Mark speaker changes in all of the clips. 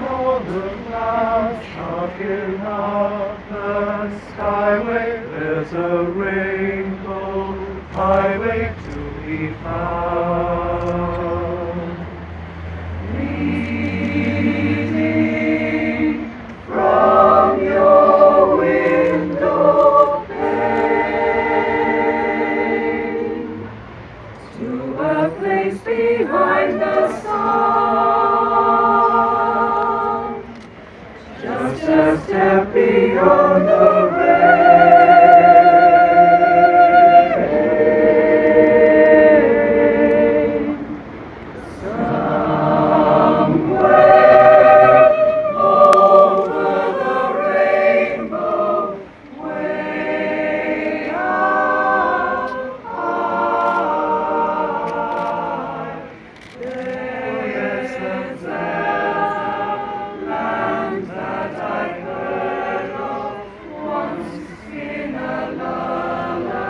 Speaker 1: all the clouds talking up the skyway. There's a rainbow highway to be found. Leading from your window pane to a place behind the sun, just a step beyond the rain. Somewhere over the rainbow, way up high, there's a land that I heard of once in a lullaby.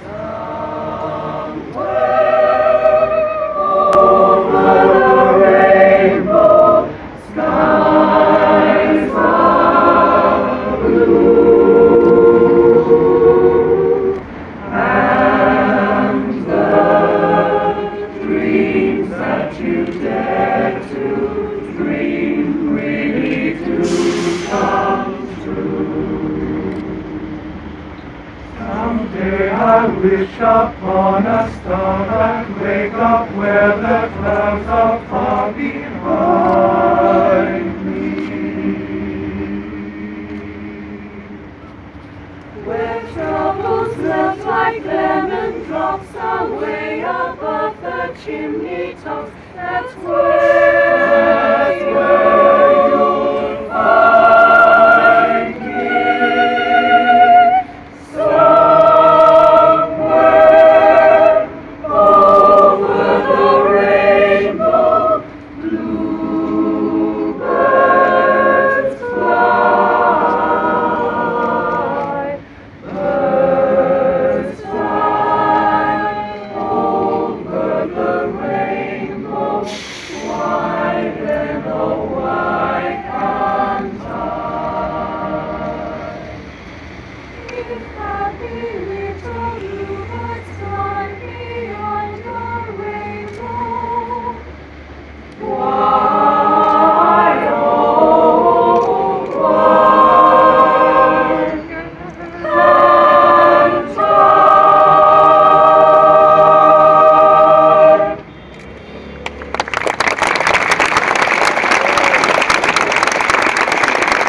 Speaker 1: Somewhere over the rainbow, skies are blue, and the dreams that you dare to dream really do come true. Someday I wish upon a star and wake up where the clouds are far behind